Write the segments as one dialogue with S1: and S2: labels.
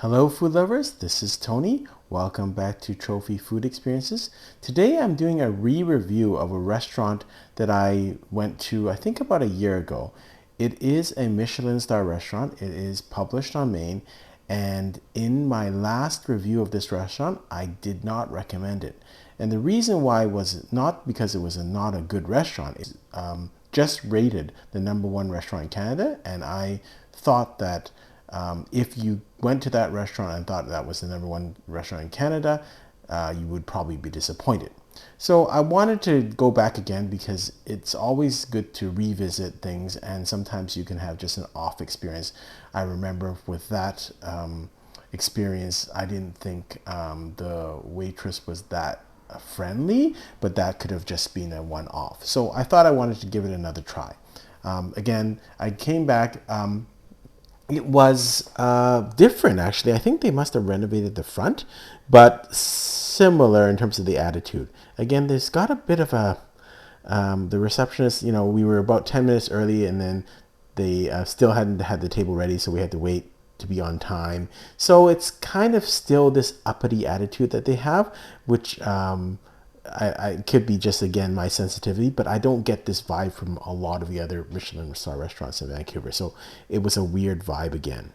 S1: Hello food lovers, this is Tony. Welcome back to Trophy Food Experiences. Today I'm doing a re-review of a restaurant that I went to I think about a year ago. It is a Michelin Star restaurant. It is published on Maine, and in my last review of this restaurant I did not recommend it. And the reason why was not because it was not a good restaurant. It's just rated the #1 restaurant in Canada, and I thought that if you went to that restaurant and thought that was the #1 restaurant in Canada, you would probably be disappointed. So I wanted to go back again because it's always good to revisit things, and sometimes you can have just an off experience. I remember with that experience, I didn't think the waitress was that friendly, but that could have just been a one-off. So I thought I wanted to give it another try. Again, I came back. It was different, actually. I think they must have renovated the front, but similar in terms of the attitude. Again, there's got a bit of a the receptionist. We were about 10 minutes early, and then they still hadn't had the table ready, so we had to wait to be on time. So it's kind of still this uppity attitude that they have, which I could be just, again, my sensitivity, but I don't get this vibe from a lot of the other Michelin star restaurants in Vancouver. So it was a weird vibe again.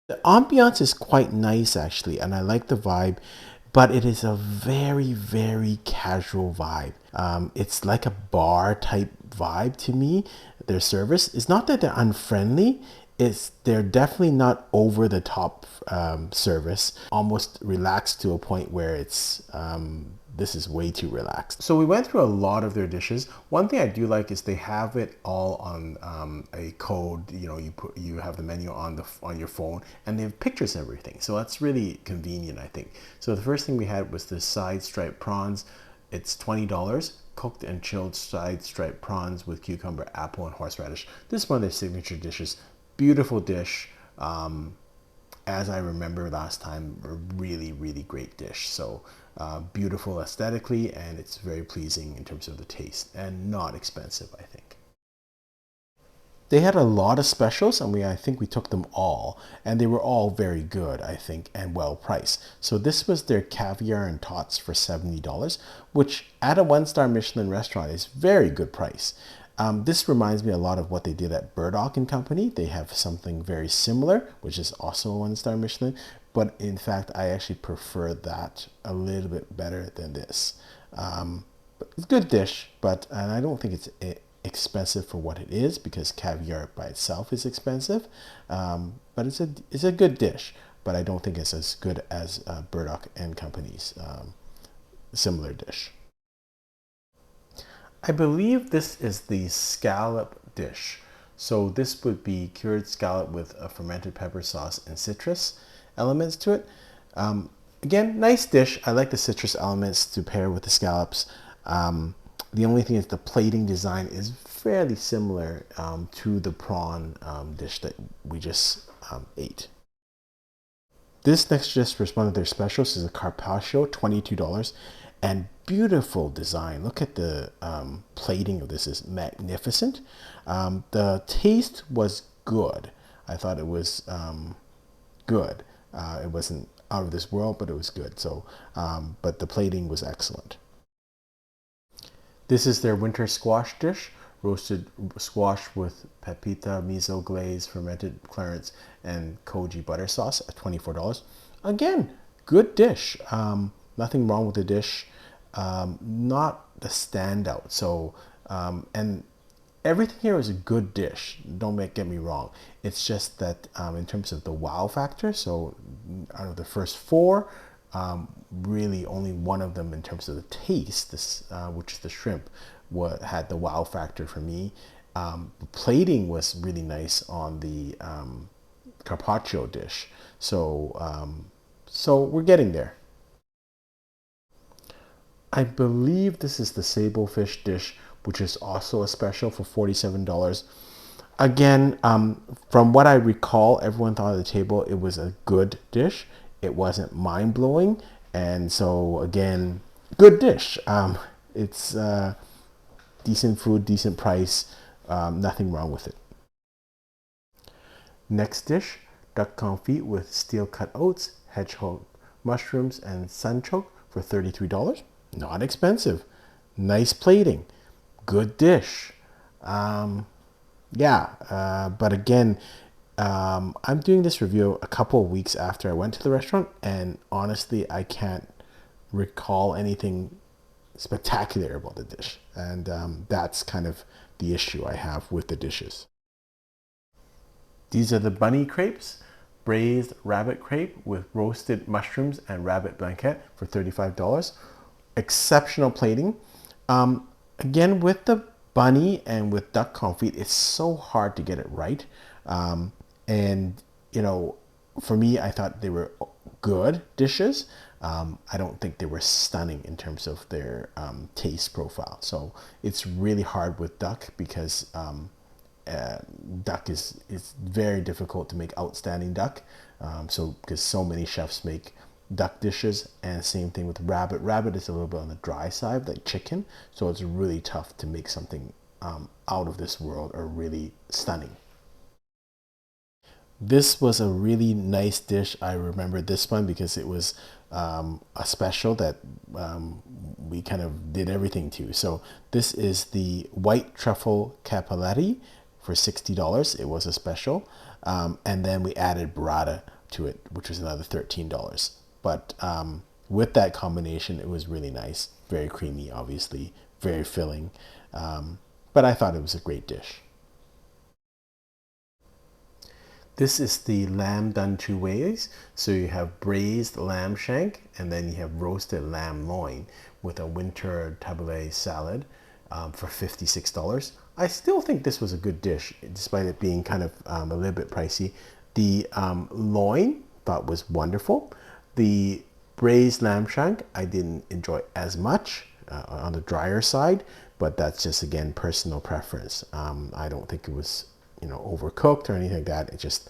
S1: The ambiance is quite nice, actually, and I like the vibe, but it is a very, very casual vibe. It's like a bar type vibe to me. Their service is not that they're unfriendly. They're definitely not over the top service, almost relaxed to a point where this is way too relaxed. So we went through a lot of their dishes. One thing I do like is they have it all on a code. You have the menu on your phone, and they have pictures and everything. So that's really convenient, I think. So the first thing we had was the side striped prawns. It's $20. Cooked and chilled side striped prawns with cucumber, apple, and horseradish. This is one of their signature dishes. Beautiful dish. As I remember last time, a really, really great dish. So beautiful aesthetically, and it's very pleasing in terms of the taste, and not expensive, I think. They had a lot of specials, and I think we took them all, and they were all very good, I think, and well priced. So this was their caviar and tots for $70, which at a one-star Michelin restaurant is very good price. This reminds me a lot of what they did at Burdock and Company. They have something very similar, which is also a one-star Michelin, but in fact, I actually prefer that a little bit better than this. But it's a good dish, and I don't think it's expensive for what it is, because caviar by itself is expensive. But it's a good dish, but I don't think it's as good as Burdock and Company's similar dish. I believe this is the scallop dish. So this would be cured scallop with a fermented pepper sauce and citrus elements to it. Again, nice dish. I like the citrus elements to pair with the scallops. The only thing is the plating design is fairly similar to the prawn dish that we just ate. This next dish was one of their specials. Is a carpaccio, $22, and beautiful design. Look at the plating of this, is magnificent. The taste was good. I thought it was good. It wasn't out of this world, but it was good. So, but the plating was excellent. This is their winter squash dish. Roasted squash with pepita, miso glaze, fermented clarets, and koji butter sauce at $24. Again, good dish. Nothing wrong with the dish. Not the standout. So, and everything here is a good dish. Don't get me wrong. It's just that in terms of the wow factor, so out of the first four, really only one of them in terms of the taste, which is the shrimp, had the wow factor for me. The plating was really nice on the carpaccio dish. So we're getting there. I believe this is the sable fish dish, which is also a special for $47. Again, from what I recall, everyone thought at the table it was a good dish. It wasn't mind-blowing, and so again, good dish. It's decent food, decent price, nothing wrong with it. Next dish, duck confit with steel-cut oats, hedgehog mushrooms, and sunchoke for $33. Not expensive. Nice plating. Good dish. But again, I'm doing this review a couple of weeks after I went to the restaurant, and honestly, I can't recall anything spectacular about the dish. And that's kind of the issue I have with the dishes. These are the bunny crepes, braised rabbit crepe with roasted mushrooms and rabbit blanquette for $35. Exceptional plating. Again, with the bunny and with duck confit, it's so hard to get it right. And, you know, for me, I thought they were good dishes. I don't think they were stunning in terms of their taste profile. So it's really hard with duck because duck is very difficult to make outstanding duck. So because so many chefs make duck dishes, and same thing with rabbit. Rabbit is a little bit on the dry side, like chicken. So it's really tough to make something out of this world or really stunning. This was a really nice dish. I remember this one because it was a special that we kind of did everything to. So this is the white truffle capelletti for $60. It was a special. And then we added burrata to it, which was another $13. But with that combination, it was really nice. Very creamy, obviously, very filling. But I thought it was a great dish. This is the lamb done two ways. So you have braised lamb shank, and then you have roasted lamb loin with a winter tabbouleh salad for $56. I still think this was a good dish, despite it being kind of a little bit pricey. The loin, thought was wonderful. The braised lamb shank, I didn't enjoy as much, on the drier side, but that's just, again, personal preference. I don't think it was, you know, overcooked or anything like that. It just,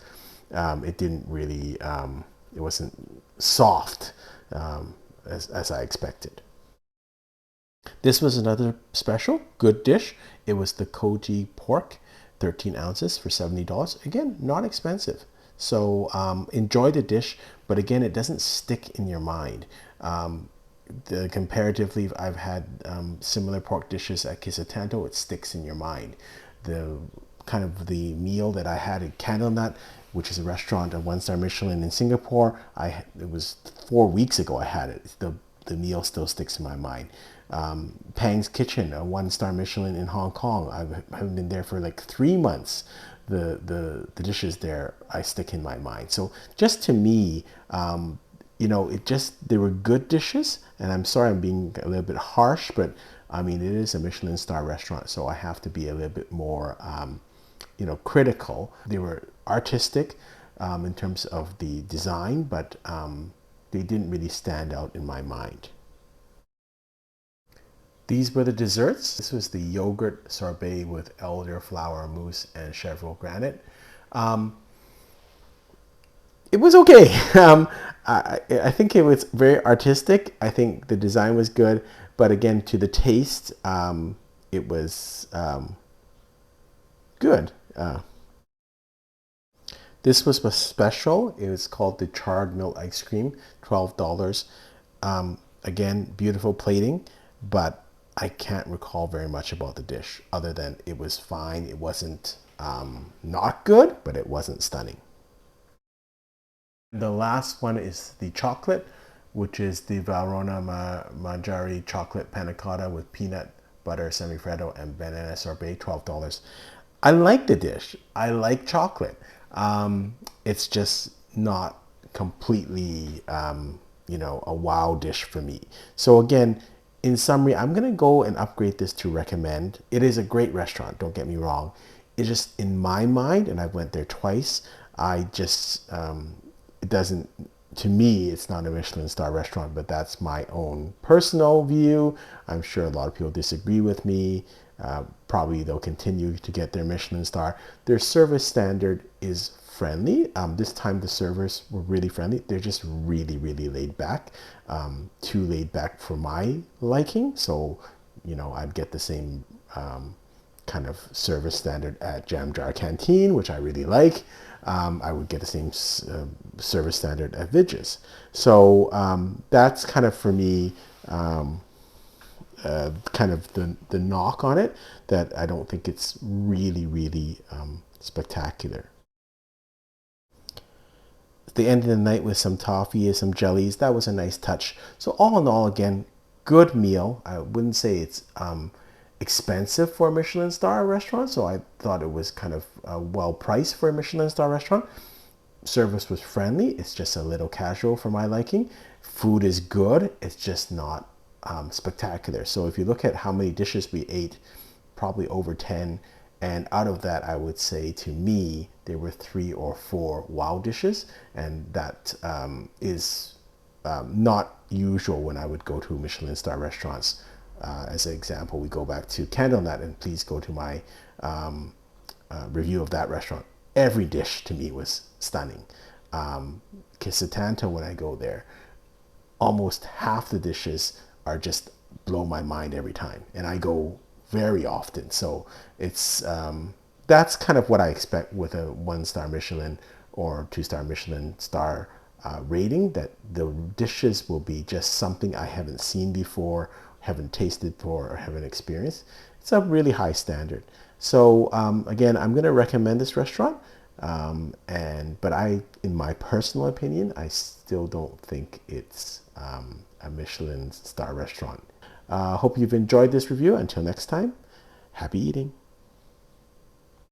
S1: it didn't really, it wasn't soft as I expected. This was another special, good dish. It was the koji pork, 13 ounces for $70. Again, not expensive. So enjoy the dish, but again, it doesn't stick in your mind. Comparatively, I've had similar pork dishes at Kisatanto. It sticks in your mind. The kind of the meal that I had at Candlenut, which is a restaurant, a one-star Michelin in Singapore, it was 4 weeks ago I had it. The meal still sticks in my mind. Pang's Kitchen, a one-star Michelin in Hong Kong. I haven't been there for like 3 months. The dishes there, I stick in my mind. So just to me, you know, they were good dishes, and I'm sorry I'm being a little bit harsh, but I mean, it is a Michelin star restaurant, so I have to be a little bit more, you know, critical. They were artistic in terms of the design, but they didn't really stand out in my mind. These were the desserts. This was the yogurt sorbet with elderflower mousse and chevreau granite. It was okay. I think it was very artistic. I think the design was good, but again, to the taste, it was good. This was a special. It was called the charred milk ice cream, $12. Again, beautiful plating, but I can't recall very much about the dish other than it was fine. It wasn't not good, but it wasn't stunning. The last one is the chocolate, which is the Valrhona Mangiare chocolate panna cotta with peanut butter semifreddo and banana sorbet, $12. I like the dish. I like chocolate. It's just not completely, you know, a wow dish for me. So again, in summary, I'm going to go and upgrade this to recommend. It is a great restaurant, don't get me wrong. It's just in my mind, and I went there twice, I just, it doesn't, to me, it's not a Michelin star restaurant, but that's my own personal view. I'm sure a lot of people disagree with me. Probably they'll continue to get their Michelin star. Their service standard is friendly. This time the servers were really friendly. They're just really, really laid back. Too laid back for my liking. So, you know, I'd get the same kind of service standard at Jam Jar Canteen, which I really like. I would get the same service standard at Vidges. So that's kind of for me, kind of the knock on it, that I don't think it's really, really spectacular. They ended the night with some toffee and some jellies. That was a nice touch. So all in all, again, good meal. I wouldn't say it's expensive for a Michelin star restaurant, so I thought it was kind of well priced for a Michelin star restaurant. Service was friendly. It's just a little casual for my liking. Food is good. It's just not spectacular. So if you look at how many dishes we ate, probably over 10. And out of that, I would say to me, there were 3 or 4 wow dishes. And that is not usual when I would go to Michelin star restaurants. As an example, we go back to Candlenut, and please go to my review of that restaurant. Every dish to me was stunning. Kisatanta, when I go there, almost half the dishes are just blow my mind every time, and I go very often. So it's that's kind of what I expect with a 1-star Michelin or 2-star Michelin star rating, that the dishes will be just something I haven't seen before, haven't tasted before, or haven't experienced. It's a really high standard. So again, I'm going to recommend this restaurant, but in my personal opinion, I still don't think it's a Michelin star restaurant. Hope you've enjoyed this review. Until next time, happy eating.